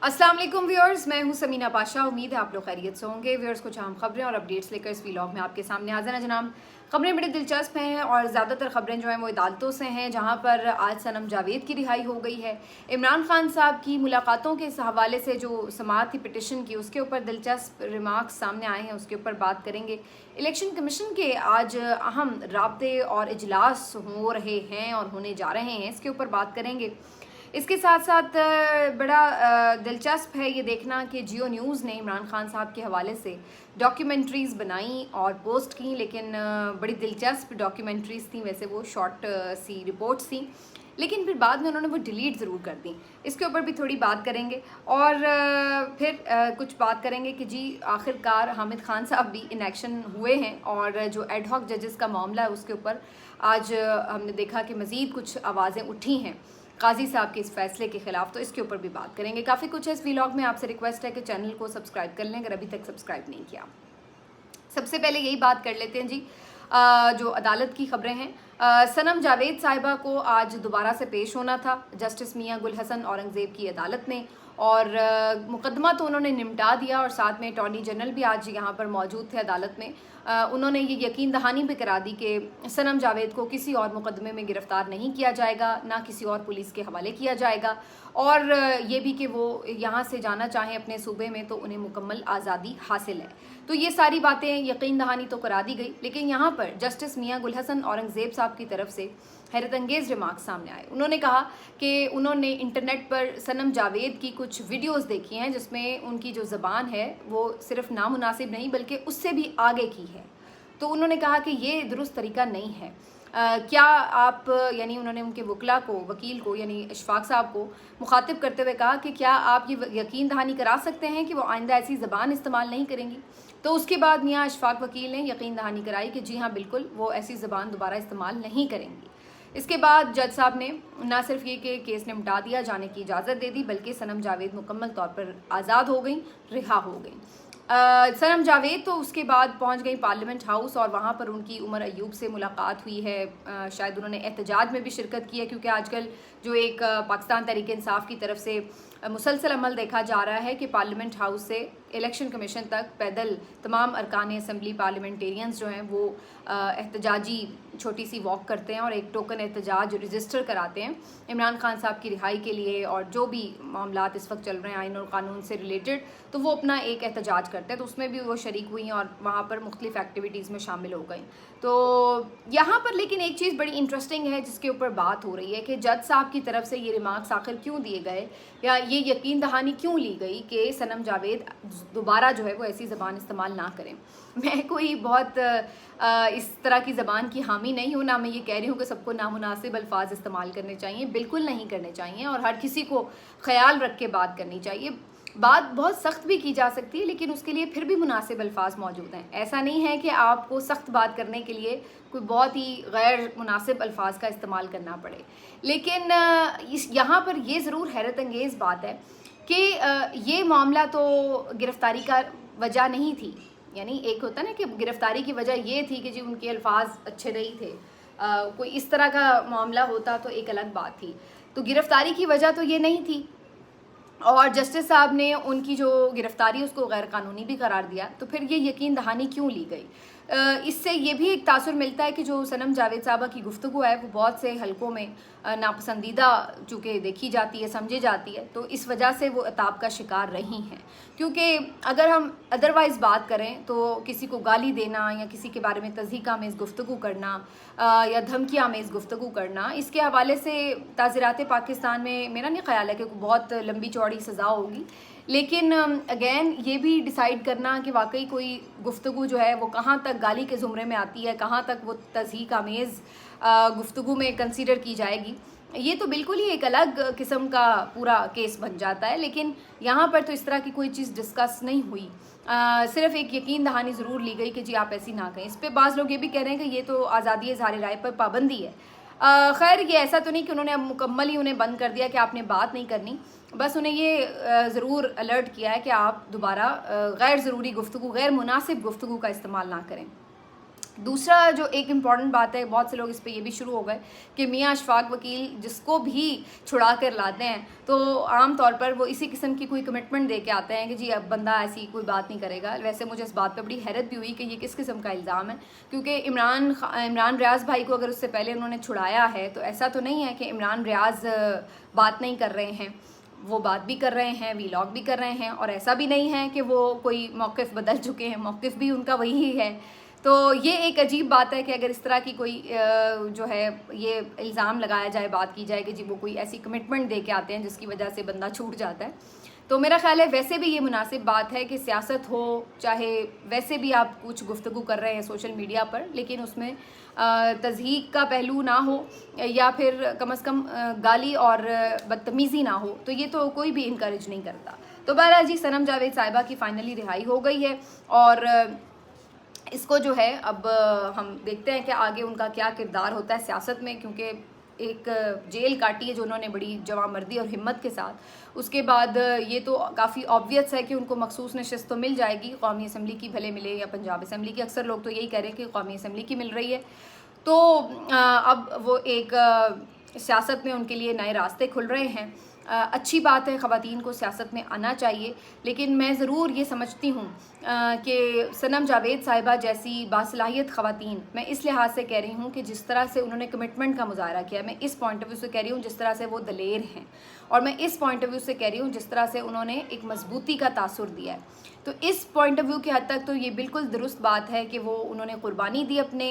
अस्सलाम वालेकुम व्यूअर्स, मैं हूं समीना पाशा। उम्मीद है आप लोग खैरियत से होंगे। व्यूअर्स, कुछ अहम खबरें और अपडेट्स लेकर इस व्लॉग में आपके सामने हाजिर हैं जनाब। खबरें बड़ी दिलचस्प हैं और ज़्यादातर खबरें जो हैं वो अदालतों से हैं, जहां पर आज सनम जावेद की रिहाई हो गई है। इमरान खान साहब की मुलाकातों के इस हवाले से जो समाअत थी पिटिशन की, उसके ऊपर दिलचस्प रिमार्क्स सामने आए हैं, उसके ऊपर बात करेंगे। इलेक्शन कमीशन के आज अहम राब्ते और इजलास हो रहे हैं और होने जा रहे हैं, इसके ऊपर बात करेंगे। इसके साथ साथ बड़ा दिलचस्प है ये देखना कि जियो न्यूज़ ने इमरान खान साहब के हवाले से डॉक्यूमेंट्रीज़ बनाई और पोस्ट की, लेकिन बड़ी दिलचस्प डॉक्यूमेंट्रीज़ थी। वैसे वो शॉर्ट सी रिपोर्ट्स थी, लेकिन फिर बाद में उन्होंने वो डिलीट ज़रूर कर दी। इसके ऊपर भी थोड़ी बात करेंगे और फिर कुछ बात करेंगे कि जी आखिरकार हामिद खान साहब भी इन एक्शन हुए हैं और जो एडहॉक जजेस का मामला है उसके ऊपर आज हमने देखा कि मज़ीद कुछ आवाज़ें उठी हैं काजी साहब के इस फैसले के खिलाफ, तो इसके ऊपर भी बात करेंगे। काफ़ी कुछ है इस व्लॉग में। आपसे रिक्वेस्ट है कि चैनल को सब्सक्राइब कर लें अगर अभी तक सब्सक्राइब नहीं किया। सबसे पहले यही बात कर लेते हैं जी, जो अदालत की खबरें हैं। सनम जावेद साहिबा को आज दोबारा से पेश होना था जस्टिस मियां गुल हसन औरंगज़ेब की अदालत में, और मुकदमा तो उन्होंने निपटा दिया और साथ में अटॉर्नी जनरल भी आज यहाँ पर मौजूद थे अदालत में। उन्होंने ये यकीन दहानी भी करा दी कि सनम जावेद को किसी और मुकदमे में गिरफ्तार नहीं किया जाएगा, ना किसी और पुलिस के हवाले किया जाएगा, और ये भी कि वो यहाँ से जाना चाहें अपने सूबे में तो उन्हें मुकम्मल आज़ादी हासिल है। तो ये सारी बातें यकीन दहानी तो करा दी गई, लेकिन यहाँ पर जस्टिस मियां गुल हसन औरंगज़ेब साहब की तरफ से हैरत अंगेज़ रिमार्क सामने आए। उन्होंने कहा कि उन्होंने इंटरनेट पर सनम जावेद की कुछ वीडियोस देखी हैं जिसमें उनकी जो ज़बान है वो सिर्फ नामुनासिब नहीं बल्कि उससे भी आगे की है। तो उन्होंने कहा कि ये दुरुस्त तरीका नहीं है। क्या आप, यानी उन्होंने उनके वकील को यानी इशफाक साहब को मुखातिब करते हुए कहा कि क्या आप ये यकीन दहानी करा सकते हैं कि वो आइंदा ऐसी ज़बान इस्तेमाल नहीं करेंगी। तो उसके बाद मियाँ इशफाक वकील ने यकीन दहानी कराई कि जी हाँ बिल्कुल वो ऐसी ज़बान दोबारा इस्तेमाल नहीं करेंगी। इसके बाद जज साहब ने न सिर्फ ये कि केस निपटा दिया जाने की इजाज़त दे दी, बल्कि सनम जावेद मुकम्मल तौर पर आज़ाद हो गई, रिहा हो गई। सनम जावेद तो उसके बाद पहुंच गई पार्लियामेंट हाउस और वहाँ पर उनकी उमर अयूब से मुलाकात हुई है। शायद उन्होंने एहतजाज में भी शिरकत की है, क्योंकि आजकल जो एक पाकिस्तान तहरीक इंसाफ की तरफ से मुसलसल अमल देखा जा रहा है कि पार्लियामेंट हाउस से इलेक्शन कमीशन तक पैदल तमाम अरकान असम्बली पार्लियामेंटेरियंस जो हैं वो एहतजाजी छोटी सी वॉक करते हैं और एक टोकन एहतजाज रजिस्टर कराते हैं इमरान खान साहब की रिहाई के लिए, और जो भी मामलात इस वक्त चल रहे हैं आइन और कानून से रिलेटेड, तो वो अपना एक एहतजाज करते हैं। तो उसमें भी वो शरीक हुई हैं और वहाँ पर मुख्तलिफ एक्टिविटीज़ में शामिल हो गई। तो यहाँ पर लेकिन एक चीज़ बड़ी इंटरेस्टिंग है जिसके ऊपर बात हो रही है कि जज साहब की तरफ से ये रिमार्क्स आखिर क्यों दिए गए, या ये यकीन दहानी क्यों ली गई कि सनम जावेद दोबारा जो है वो ऐसी ज़बान इस्तेमाल ना करें। मैं कोई बहुत इस तरह की ज़बान की हामी नहीं हूँ, ना मैं ये कह रही हूँ कि सबको नामुनासिब अल्फाज इस्तेमाल करने चाहिए, बिल्कुल नहीं करने चाहिए, और हर किसी को ख्याल रख के बात करनी चाहिए। बात बहुत सख्त भी की जा सकती है, लेकिन उसके लिए फिर भी मुनासिब अल्फाज मौजूद हैं। ऐसा नहीं है कि आपको सख्त बात करने के लिए कोई बहुत ही गैर मुनासिब अल्फाज का इस्तेमाल करना पड़े। लेकिन यहाँ पर ये ज़रूर हैरत अंगेज़ बात है कि ये मामला तो गिरफ़्तारी का वजह नहीं थी। यानी एक होता ना कि गिरफ़्तारी की वजह ये थी कि जी उनके अल्फाज अच्छे नहीं थे, कोई इस तरह का मामला होता तो एक अलग बात थी। तो गिरफ़्तारी की वजह तो ये नहीं थी, और जस्टिस साहब ने उनकी जो गिरफ़्तारी उसको गैर कानूनी भी करार दिया। तो फिर ये यकीन दहानी क्यों ली गई? इससे ये भी एक तासुर मिलता है कि जो सनम जावेद साहबा की गुफ्तगू है वो बहुत से हलकों में नापसंदीदा चूँकि देखी जाती है, समझी जाती है, तो इस वजह से वो इताब का शिकार रही हैं। क्योंकि अगर हम अदरवाइज़ बात करें तो किसी को गाली देना या किसी के बारे में तज़हीक आमेज़ गुफ्तगू करना या धमकी आमेज़ गुफ्तगू करना, इसके हवाले से ताज़ीरात पाकिस्तान में मेरा नहीं ख्याल है कि बहुत लंबी चौड़ी सज़ा होगी। लेकिन अगेन ये भी डिसाइड करना कि वाकई कोई गुफ्तगू जो है वो कहाँ तक गाली के ज़ुमरे में आती है, कहाँ तक वो तज़हीक आमेज़ गुफ्तगू में कंसीडर की जाएगी, ये तो बिल्कुल ही एक अलग किस्म का पूरा केस बन जाता है। लेकिन यहाँ पर तो इस तरह की कोई चीज़ डिस्कस नहीं हुई, सिर्फ एक यकीन दहानी ज़रूर ली गई कि जी आप ऐसी ना कहें। इस पर बाज़ लोग ये भी कह रहे हैं कि ये तो आज़ादी इज़हार राय पर पाबंदी है। खैर ये ऐसा तो नहीं कि उन्होंने अब मुकम्मल ही उन्हें बंद कर दिया कि आपने बात नहीं करनी, बस उन्हें ये ज़रूर अलर्ट किया है कि आप दोबारा गैर ज़रूरी गुफ्तगू, गैर मुनासिब गुफ्तगू का इस्तेमाल ना करें। दूसरा जो एक इम्पॉर्टेंट बात है, बहुत से लोग इस पे ये भी शुरू हो गए कि मियाँ अशफाक वकील जिसको भी छुड़ा कर लाते हैं तो आम तौर पर वो इसी किस्म की कोई कमिटमेंट दे के आते हैं कि जी अब बंदा ऐसी कोई बात नहीं करेगा। वैसे मुझे इस बात पे बड़ी हैरत भी हुई कि ये किस किस्म का इल्ज़ाम है, क्योंकि इमरान रियाज़ भाई को अगर उससे पहले उन्होंने छुड़ाया है तो ऐसा तो नहीं है कि इमरान रियाज़ बात नहीं कर रहे हैं, वो बात भी कर रहे हैं, वीलॉग भी कर रहे हैं, और ऐसा भी नहीं है कि वो कोई मौक़िफ़ बदल चुके हैं, मौक़िफ़ भी उनका वही है। तो ये एक अजीब बात है कि अगर इस तरह की कोई जो है ये इल्ज़ाम लगाया जाए, बात की जाए कि जी वो कोई ऐसी कमिटमेंट दे के आते हैं जिसकी वजह से बंदा छूट जाता है, तो मेरा ख़्याल है वैसे भी ये मुनासिब बात है कि सियासत हो चाहे वैसे भी आप कुछ गुफ्तगू कर रहे हैं सोशल मीडिया पर, लेकिन उसमें तज़हीक का पहलू ना हो या फिर कम से कम गाली और बदतमीज़ी ना हो, तो ये तो कोई भी इनकरेज नहीं करता। तो बहरहाल जी, सनम जावेद साहिबा की फ़ाइनली रिहाई हो गई है और इसको जो है अब हम देखते हैं कि आगे उनका क्या किरदार होता है सियासत में, क्योंकि एक जेल काटी है जो उन्होंने बड़ी जवामर्दी और हिम्मत के साथ। उसके बाद ये तो काफ़ी ऑब्वियस है कि उनको मखसूस नशिस्त तो मिल जाएगी, कौमी असम्बली की भले मिले या पंजाब असम्बली की, अक्सर लोग तो यही कह रहे हैं कि कौमी असम्बली की मिल रही है। तो अब वो एक सियासत में उनके लिए नए रास्ते खुल रहे हैं। अच्छी बात है, ख़वातीन को सियासत में आना चाहिए, लेकिन मैं ज़रूर ये समझती हूँ कि सनम जावेद साहिबा जैसी बासलाहियत ख़वातीन, मैं इस लिहाज से कह रही हूँ कि जिस तरह से उन्होंने कमिटमेंट का मुजाहरा किया, मैं इस पॉइंट ऑफ व्यू से कह रही हूँ जिस तरह से वो दलेर हैं, और मैं इस पॉइंट ऑफ व्यू से कह रही हूँ जिस तरह से उन्होंने एक मजबूती का तासुर दिया है। तो इस पॉइंट ऑफ व्यू की हद तक तो ये बिल्कुल दुरुस्त बात है कि वो उन्होंने कुर्बानी दी अपने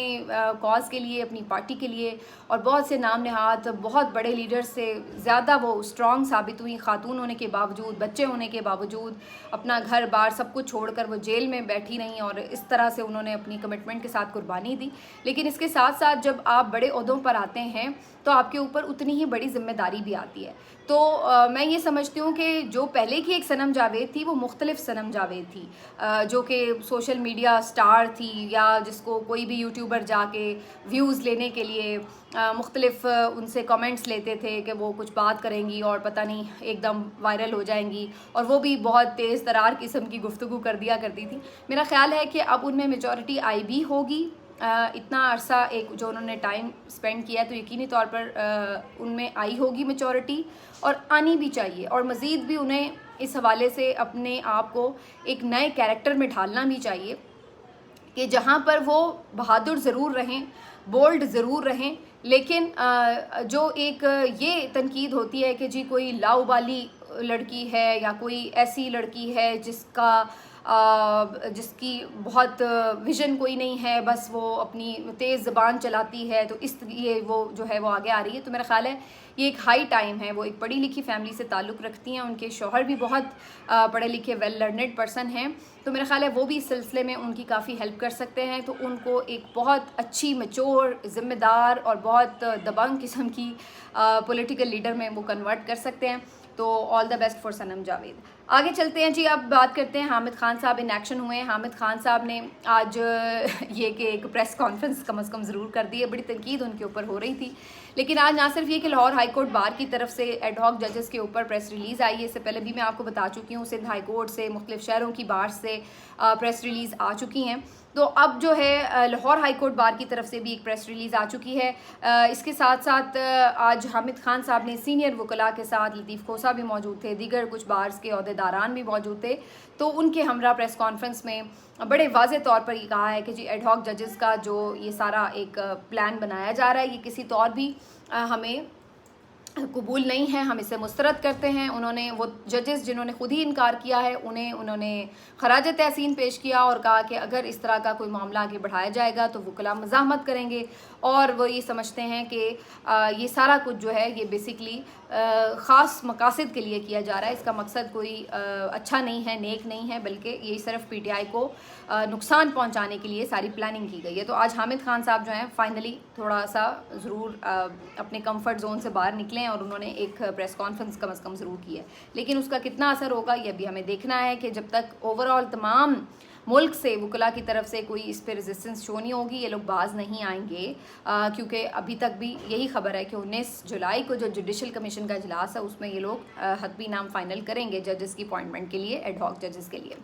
कॉज के लिए, अपनी पार्टी के लिए, और बहुत से नाम नहाद बहुत बड़े लीडर से ज़्यादा वो स्ट्रॉन्ग साबित हुई। खातून होने के बावजूद, बच्चे होने के बावजूद, अपना घर बार सब कुछ छोड़कर वो जेल में बैठी रहीं और इस तरह से उन्होंने अपनी कमिटमेंट के साथ कुर्बानी दी। लेकिन इसके साथ साथ जब आप बड़े ओहदों पर आते हैं तो आपके ऊपर उतनी ही बड़ी जिम्मेदारी भी आती है। तो मैं ये समझती हूँ कि जो पहले की एक सनम जावेद थी वो मुख्तलिफ सनम जावेद थी, जो कि सोशल मीडिया स्टार थी, या जिसको कोई भी यूट्यूबर जाके व्यूज़ लेने के लिए मुख्तलिफ उनसे कमेंट्स लेते थे कि वो कुछ बात करेंगी और पता नहीं एकदम वायरल हो जाएंगी, और वो भी बहुत तेज़ तरार किस्म की गुफ्तगू कर दिया करती थी। मेरा ख्याल है कि अब उनमें मेजॉरिटी आई भी होगी। इतना अरसा एक जो उन्होंने टाइम स्पेंड किया है तो यकीनी तौर पर उनमें आई होगी मेजॉरिटी, और आनी भी चाहिए, और मज़ीद भी उन्हें इस हवाले से अपने आप को एक नए कैरेक्टर में ढालना भी चाहिए कि जहाँ पर वो बहादुर ज़रूर रहें, बोल्ड ज़रूर रहें, लेकिन जो एक ये तनकीद होती है कि जी कोई लाउबाली लड़की है या कोई ऐसी लड़की है जिसकी बहुत विज़न कोई नहीं है, बस वो अपनी तेज़ ज़बान चलाती है, तो इसलिए वो जो है वो आगे आ रही है। तो मेरा ख़्याल है ये एक हाई टाइम है। वो एक पढ़ी लिखी फैमिली से ताल्लुक़ रखती हैं, उनके शौहर भी बहुत पढ़े लिखे वेल लर्नड पर्सन हैं, तो मेरा ख़्याल है वो भी इस सिलसिले में उनकी काफ़ी हेल्प कर सकते हैं। तो उनको एक बहुत अच्छी मैच्योर, ज़िम्मेदार और बहुत दबंग किस्म की पॉलिटिकल लीडर में वो कन्वर्ट कर सकते हैं। तो ऑल द बेस्ट फॉर सनम जावेद। आगे चलते हैं जी, अब बात करते हैं हामिद खान साहब इन एक्शन हुए हैं। हामिद खान साहब ने आज ये कि एक प्रेस कॉन्फ्रेंस कम से कम ज़रूर कर दी है, बड़ी तनकीद उनके ऊपर हो रही थी, लेकिन आज ना सिर्फ ये कि लाहौर हाई कोर्ट बार की तरफ से एडहॉक जजेस के ऊपर प्रेस रिलीज़ आई है, इससे पहले भी मैं आपको बता चुकी हूँ, सिंध हाई कोर्ट से, मुख्तलिफ शहरों की बार से प्रेस रिलीज़ आ चुकी हैं। तो अब जो है लाहौर हाई कोर्ट बार की तरफ से भी एक प्रेस रिलीज़ आ चुकी है। इसके साथ साथ आज हामिद खान साहब ने सीनियर वकला के साथ, लतीफ़ खोसा भी मौजूद थे, दीगर कुछ बार्स के अहदेदारान भी मौजूद थे, तो उनके हमरा प्रेस कॉन्फ्रेंस में बड़े वाज़े तौर पर ये कहा है कि जी एडहॉक जजेस का जो ये सारा एक प्लान बनाया जा रहा है, ये किसी तौर भी हमें कबूल नहीं है, हम इसे मुस्तरद करते हैं। उन्होंने वो जजेस जिन्होंने खुद ही इनकार किया है उन्होंने खराज तहसीन पेश किया और कहा कि अगर इस तरह का कोई मामला आगे बढ़ाया जाएगा तो वकला मज़ाहमत करेंगे, और वो ये समझते हैं कि ये सारा कुछ जो है ये बेसिकली ख़ास मकासद के लिए किया जा रहा है, इसका मकसद कोई अच्छा नहीं है, नेक नहीं है, बल्कि ये सिर्फ PTI को नुकसान पहुंचाने के लिए सारी प्लानिंग की गई है। तो आज हामिद खान साहब जो हैं फाइनली थोड़ा सा ज़रूर अपने कंफर्ट जोन से बाहर निकले और उन्होंने एक प्रेस कॉन्फ्रेंस कम से कम ज़रूर की है, लेकिन उसका कितना असर होगा ये भी हमें देखना है कि जब तक ओवरऑल तमाम मुल्क से वकला की तरफ से कोई इस पर रेजिस्टेंस शो नहीं होगी, ये लोग बाज नहीं आएंगे, क्योंकि अभी तक भी यही खबर है कि 19 जुलाई को जो जुडिशल कमीशन का इजलास है उसमें ये लोग हतमी नाम फाइनल करेंगे जजेस की अपॉइंटमेंट के लिए, एडहॉक जजेस के लिए।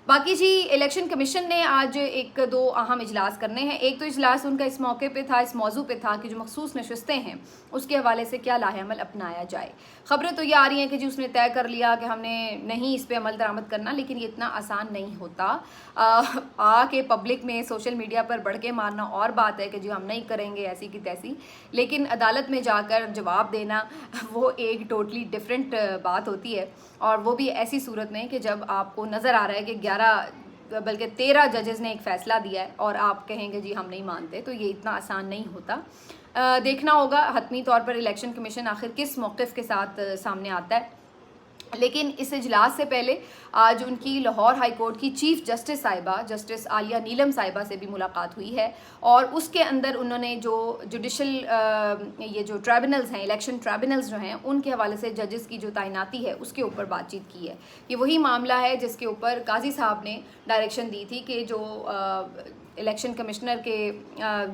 बाकी जी इलेक्शन कमीशन ने आज एक दो अहम इजलास करने हैं। एक तो इजलास उनका इस मौके पे था, इस मौजू पे था कि जो मखसूस नशस्तें हैं उसके हवाले से क्या लाहेअमल अपनाया जाए। ख़बरें तो ये आ रही हैं कि जी उसने तय कर लिया कि हमने नहीं इस पर अमल दरामद करना, लेकिन ये इतना आसान नहीं होता। आके पब्लिक में सोशल मीडिया पर बढ़ के मारना और बात है कि जी हम नहीं करेंगे ऐसी की तैसी, लेकिन अदालत में जाकर जवाब देना वो एक टोटली डिफरेंट बात होती है। और वो भी ऐसी सूरत में कि जब आपको नज़र आ रहा है कि 11 बल्कि 13 जजेस ने एक फ़ैसला दिया है और आप कहेंगे जी हम नहीं मानते, तो ये इतना आसान नहीं होता। देखना होगा हतमी तौर पर इलेक्शन कमीशन आखिर किस मौक़िफ़ के साथ सामने आता है। लेकिन इस इजलास से पहले आज उनकी लाहौर हाई कोर्ट की चीफ जस्टिस साहिबा जस्टिस आलिया नीलम साहिबा से भी मुलाकात हुई है और उसके अंदर उन्होंने जो जुडिशल ये जो ट्राइब्यूनल्स हैं, इलेक्शन ट्राइब्यूनल्स जो हैं, उनके हवाले से जजेस की जो तैनाती है उसके ऊपर बातचीत की है। ये वही मामला है जिसके ऊपर काजी साहब ने डायरेक्शन दी थी कि जो इलेक्शन कमिश्नर के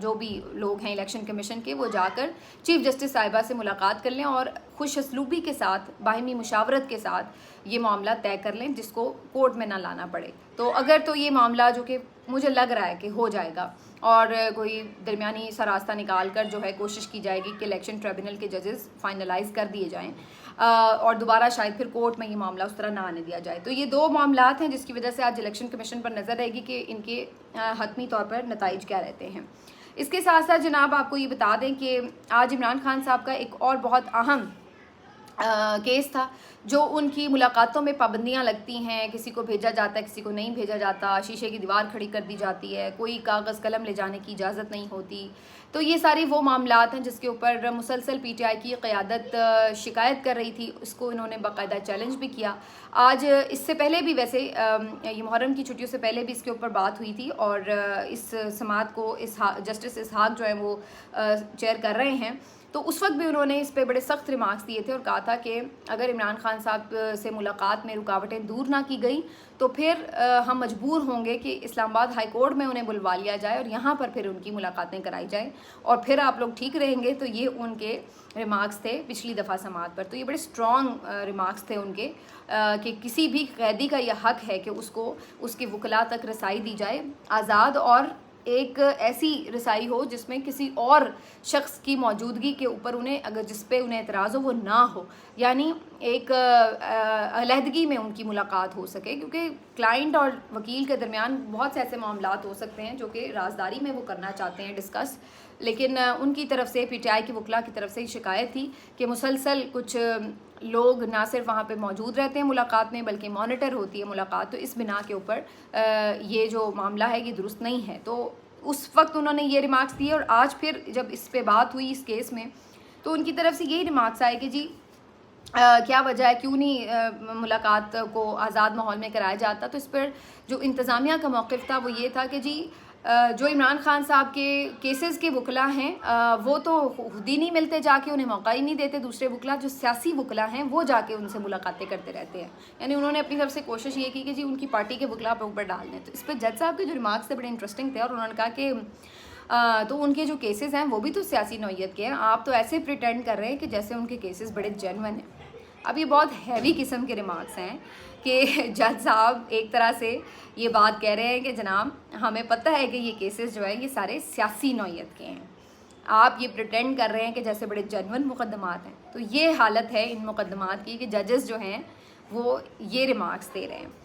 जो भी लोग हैं इलेक्शन कमीशन के, वो जाकर चीफ जस्टिस साहिबा से मुलाकात कर लें और खुश असलूबी के साथ, बाहिमी मुशावरत के साथ ये मामला तय कर लें जिसको कोर्ट में ना लाना पड़े। तो अगर तो ये मामला जो कि मुझे लग रहा है कि हो जाएगा और कोई दरमियानी सा रास्ता निकाल कर जो है कोशिश की जाएगी कि इलेक्शन ट्रिब्यूनल के जजेस फाइनलाइज कर दिए जाएं और दोबारा शायद फिर कोर्ट में ये मामला उस तरह ना आने दिया जाए। तो ये दो मामलात हैं जिसकी वजह से आज इलेक्शन कमीशन पर नज़र रहेगी कि इनके हतमी तौर पर नताइज क्या रहते हैं। इसके साथ साथ जनाब आपको ये बता दें कि आज इमरान खान साहब का एक और बहुत अहम केस था जो उनकी मुलाकातों में पाबंदियां लगती हैं, किसी को भेजा जाता है, किसी को नहीं भेजा जाता, शीशे की दीवार खड़ी कर दी जाती है, कोई कागज़ कलम ले जाने की इजाज़त नहीं होती। तो ये सारी वो मामलात हैं जिसके ऊपर मुसलसल पीटीआई की क़यादत शिकायत कर रही थी। उसको इन्होंने बाकायदा चैलेंज भी किया। आज इससे पहले भी वैसे ये मुहर्रम की छुट्टियों से पहले भी इसके ऊपर बात हुई थी और इस समात को जस्टिस इसहाक जो है वो चेयर कर रहे हैं। तो उस वक्त भी उन्होंने इस पे बड़े सख्त रिमार्क्स दिए थे और कहा था कि अगर इमरान खान साहब से मुलाकात में रुकावटें दूर ना की गई तो फिर हम मजबूर होंगे कि इस्लामाबाद हाई कोर्ट में उन्हें बुलवा लिया जाए और यहाँ पर फिर उनकी मुलाकातें कराई जाएं और फिर आप लोग ठीक रहेंगे। तो ये उनके रिमार्क्स थे पिछली दफ़ा समात पर। तो ये बड़े स्ट्रॉन्ग रिमार्क्स थे उनके कि किसी भी कैदी का यह हक है कि उसको उसके वकला तक रसाई दी जाए, आज़ाद और एक ऐसी रसाई हो जिसमें किसी और शख्स की मौजूदगी के ऊपर उन्हें अगर जिस पे उन्हें एतराज़ हो वो ना हो, यानी एक अलहदगी में उनकी मुलाकात हो सके। क्योंकि क्लाइंट और वकील के दरमियान बहुत से ऐसे मामलात हो सकते हैं जो कि राजदारी में वो करना चाहते हैं डिस्कस, लेकिन उनकी तरफ से पीटीआई के वकला की तरफ से शिकायत थी कि मुसलसल कुछ लोग ना सिर्फ वहाँ पे मौजूद रहते हैं मुलाकात में बल्कि मॉनिटर होती है मुलाकात। तो इस बिना के ऊपर ये जो मामला है ये दुरुस्त नहीं है। तो उस वक्त उन्होंने ये रिमार्क्स दिए और आज फिर जब इस पे बात हुई इस केस में तो उनकी तरफ से यही रिमार्क्स आए कि जी क्या वजह है, क्यों नहीं मुलाकात को आज़ाद माहौल में कराया जाता। तो इस पर जो इंतज़ामिया का मौक़िफ़ था वो ये था कि जी जो इमरान खान साहब के केसेस के वकला हैं वो तो खुद ही नहीं मिलते, जाके उन्हें मौका ही नहीं देते। दूसरे वकला जो सियासी वकला हैं वो जाके उनसे मुलाकातें करते रहते हैं। यानी उन्होंने अपनी तरफ से कोशिश ये की कि जी उनकी पार्टी के वकला पर ऊपर डाल दें। तो इस पर जज साहब के जो रिमार्क्स थे बड़े इंटरेस्टिंग थे और उन्होंने कहा कि तो उनके जो केसेस हैं वो भी तो सियासी नौइयत के हैं, आप तो ऐसे प्रिटेंड कर रहे हैं कि जैसे उनके केसेस बड़े जेन्युइन हैं। अब ये बहुत हैवी किस्म के रिमार्क्स हैं कि जज साहब एक तरह से ये बात कह रहे हैं कि जनाब हमें पता है कि ये केसेस जो है ये सारे सियासी नौइयत के हैं, आप ये प्रिटेंड कर रहे हैं कि जैसे बड़े जेन्युइन मुकदमात हैं। तो ये हालत है इन मुकदमात की कि जजेस जो हैं वो ये रिमार्क्स दे रहे हैं।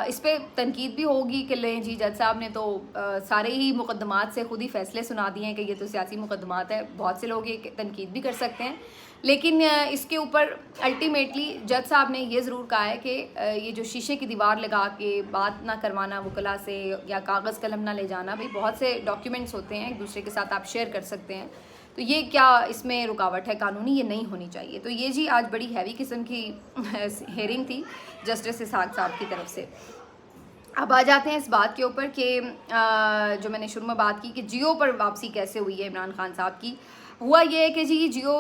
इस पर तनकीद भी होगी कि लें जी जज साहब ने तो सारे ही मुकदमात से खुद ही फैसले सुना दिए हैं कि ये तो सियासी मुकदमात है। बहुत से लोग ये तनकीद भी कर सकते हैं, लेकिन इसके ऊपर अल्टीमेटली जज साहब ने ये ज़रूर कहा है कि ये जो शीशे की दीवार लगा के बात ना करवाना वकला से या कागज़ कलम ना ले जाना, भाई बहुत से डॉक्यूमेंट्स होते हैं एक दूसरे के साथ आप शेयर कर सकते हैं, तो ये क्या इसमें रुकावट है कानूनी, ये नहीं होनी चाहिए। तो ये जी आज बड़ी हैवी किस्म की हेयरिंग थी जस्टिस इसहाक साहब की तरफ से। अब आ जाते हैं इस बात के ऊपर कि जो मैंने शुरू में बात की कि जियो पर वापसी कैसे हुई है इमरान खान साहब की। हुआ ये है कि जी जियो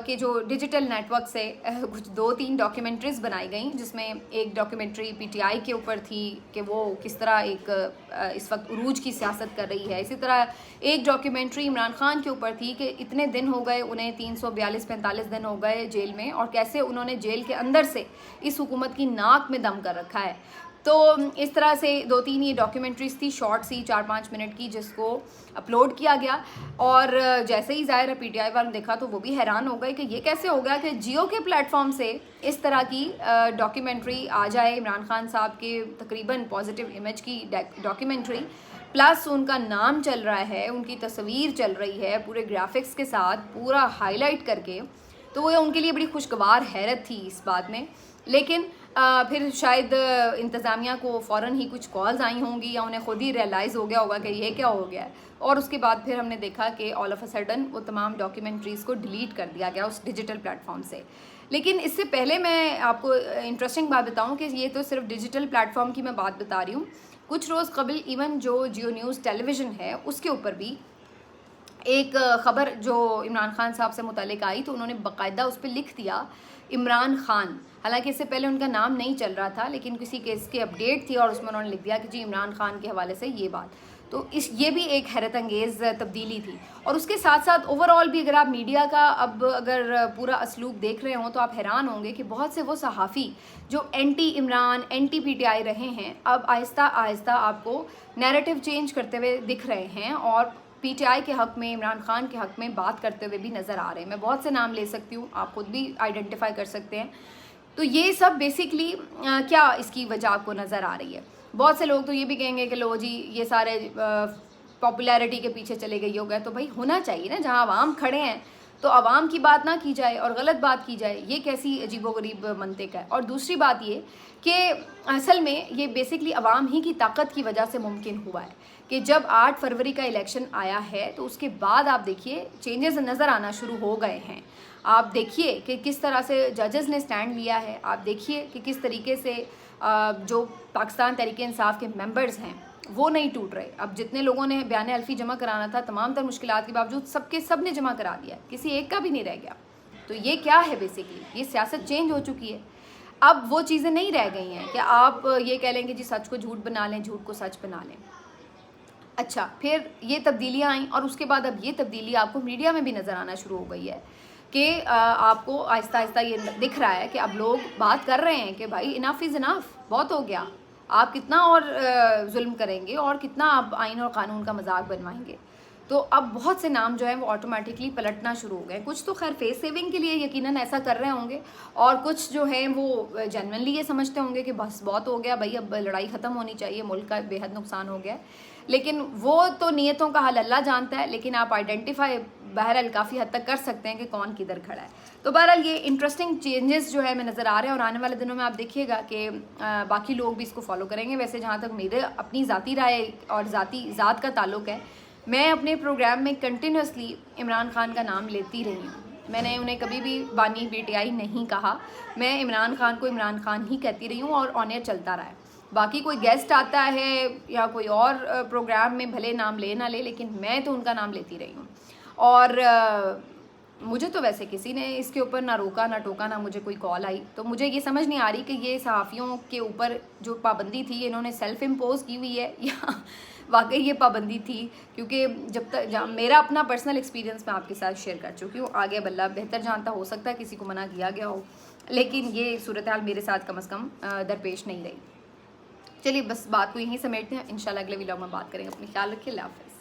के जो डिजिटल नेटवर्क से कुछ 2-3 डॉक्यूमेंट्रीज़ बनाई गई, जिसमें एक डॉक्यूमेंट्री पीटीआई के ऊपर थी कि वो किस तरह एक इस वक्त उरूज की सियासत कर रही है। इसी तरह एक डॉक्यूमेंट्री इमरान खान के ऊपर थी कि इतने दिन हो गए उन्हें, 342-45 दिन हो गए जेल में, और कैसे उन्होंने जेल के अंदर से इस हुकूमत की नाक में दम कर रखा है। तो इस तरह से 2-3 ये डॉक्यूमेंट्रीज थी, शॉर्ट सी 4-5 मिनट की, जिसको अपलोड किया गया। और जैसे ही ज़ाहिर है PTI वालों ने देखा तो वो भी हैरान हो गए कि ये कैसे हो गया कि जियो के प्लेटफॉर्म से इस तरह की डॉक्यूमेंट्री आ जाए, इमरान खान साहब के तकरीबन पॉजिटिव इमेज की डॉक्यूमेंट्री, प्लस उनका नाम चल रहा है, उनकी तस्वीर चल रही है पूरे ग्राफिक्स के साथ, पूरा हाईलाइट करके। तो वो उनके लिए बड़ी खुशगवार हैरत थी इस बात में। लेकिन फिर शायद इंतज़ामिया को फ़ौरन ही कुछ कॉल्स आई होंगी या उन्हें ख़ुद ही रियलाइज़ हो गया होगा कि ये क्या हो गया है, और उसके बाद फिर हमने देखा कि ऑल ऑफ अ सडन वो तमाम डॉक्यूमेंट्रीज़ को डिलीट कर दिया गया उस डिजिटल प्लेटफॉर्म से। लेकिन इससे पहले मैं आपको इंटरेस्टिंग बात बताऊं कि ये तो सिर्फ डिजिटल प्लेटफॉर्म की मैं बात बता रही हूँ। कुछ रोज़ कबल इवन जो जियो न्यूज़ टेलीविज़न है उसके ऊपर भी एक ख़बर जो इमरान खान साहब से मुतालिक आई, तो उन्होंने बाकायदा उस पर लिख दिया इमरान खान। हालांकि इससे पहले उनका नाम नहीं चल रहा था, लेकिन किसी केस की अपडेट थी और उसमें उन्होंने लिख दिया कि जी इमरान खान के हवाले से ये बात। तो ये भी एक हैरत अंगेज़ तब्दीली थी। और उसके साथ साथ ओवरऑल भी अगर आप मीडिया का अब अगर पूरा असलूब देख रहे हों तो आप हैरान होंगे कि बहुत से वो सहाफ़ी जो एंटी इमरान, एंटी PTI रहे हैं, अब आहिस्ता आहिस्ता आपको नैरेटिव चेंज करते हुए दिख रहे हैं और PTI के हक़ में, इमरान खान के हक़ में बात करते हुए भी नज़र आ रहे हैं। मैं बहुत से नाम ले सकती हूँ, आप ख़ुद भी आइडेंटिफाई कर सकते हैं। तो ये सब बेसिकली क्या इसकी वजह आपको नज़र आ रही है। बहुत से लोग तो ये भी कहेंगे कि लो जी ये सारे पॉपुलैरिटी के पीछे चले गए हो गए। तो भाई होना चाहिए ना, जहाँ आवाम खड़े हैं तो आवाम की बात ना की जाए और गलत बात की जाए, ये कैसी अजीबोगरीब मंतिक है। और दूसरी बात ये कि असल में ये बेसिकली आवाम ही की ताकत की वजह से मुमकिन हुआ है कि जब 8 फरवरी का इलेक्शन आया है तो उसके बाद आप देखिए चेंजेस नज़र आना शुरू हो गए हैं। आप देखिए कि किस तरह से जजेस ने स्टैंड लिया है, आप देखिए कि किस तरीके से जो पाकिस्तान तहरीक-ए-इंसाफ के मेंबर्स हैं वो नहीं टूट रहे। अब जितने लोगों ने बयान अल्फी जमा कराना था, तमाम तर मुश्किलात के बावजूद सब ने जमा करा दिया, किसी एक का भी नहीं रह गया। तो ये क्या है, बेसिकली ये सियासत चेंज हो चुकी है। अब वो चीज़ें नहीं रह गई हैं कि आप ये कह लें कि जी सच को झूठ बना लें, झूठ को सच बना लें। अच्छा, फिर ये तब्दीलियाँ आई और उसके बाद अब ये तब्दीली आपको मीडिया में भी नज़र आना शुरू हो गई है कि आपको आहिस्ता आहिस्ता ये दिख रहा है कि अब लोग बात कर रहे हैं कि भाई इनफ इज़ इनफ, बहुत हो गया, आप कितना और जुल्म करेंगे और कितना आप आइन और कानून का मजाक बनवाएंगे। तो अब बहुत से नाम जो है वो ऑटोमेटिकली पलटना शुरू हो गए। कुछ तो खैर फेस सेविंग के लिए यकीनन ऐसा कर रहे होंगे और कुछ जो है वो जेन्युइनली ये समझते होंगे कि बस बहुत हो गया भाई, अब लड़ाई ख़त्म होनी चाहिए, मुल्क का बेहद नुकसान हो गया। लेकिन वो तो नीयतों का हाल अल्लाह जानता है, लेकिन आप आइडेंटिफाई बहरहाल काफ़ी हद तक कर सकते हैं कि कौन किधर खड़ा है। तो बहरहाल ये इंटरेस्टिंग चेंजेस जो है हमें नज़र आ रहे हैं और आने वाले दिनों में आप देखिएगा कि बाकी लोग भी इसको फॉलो करेंगे। वैसे जहाँ तक मेरे अपनी ज़ाती राय और ज़ात का ताल्लुक़ है, मैं अपने प्रोग्राम में कंटिन्यूसली इमरान खान का नाम लेती रही हूँ। मैंने उन्हें कभी भी बानी PTI नहीं कहा, मैं इमरान खान को इमरान खान ही कहती रही हूँ और ऑन एयर चलता रहा है। बाकी कोई गेस्ट आता है या कोई और प्रोग्राम में भले नाम ले ना ले, लेकिन मैं तो उनका नाम लेती रही हूँ। और मुझे तो वैसे किसी ने इसके ऊपर ना रोका ना टोका, ना मुझे कोई कॉल आई। तो मुझे ये समझ नहीं आ रही कि ये सहाफ़ियों के ऊपर जो पाबंदी थी इन्होंने सेल्फ़ इम्पोज की हुई है या वाकई ये पाबंदी थी। क्योंकि जब तक मेरा अपना पर्सनल एक्सपीरियंस मैं आपके साथ शेयर कर चुकी हूँ, आगे बल्ला बेहतर जानता, हो सकता है किसी को मना किया गया हो, लेकिन ये सूरत हाल मेरे साथ कम अज़ कम दरपेश नहीं रही। चलिए बस बात को यहीं समेटते हैं, इंशाल्लाह अगले व्लॉग में बात करेंगे। अपनी ख्याल रखिए, अल्लाह हाफ़िज़।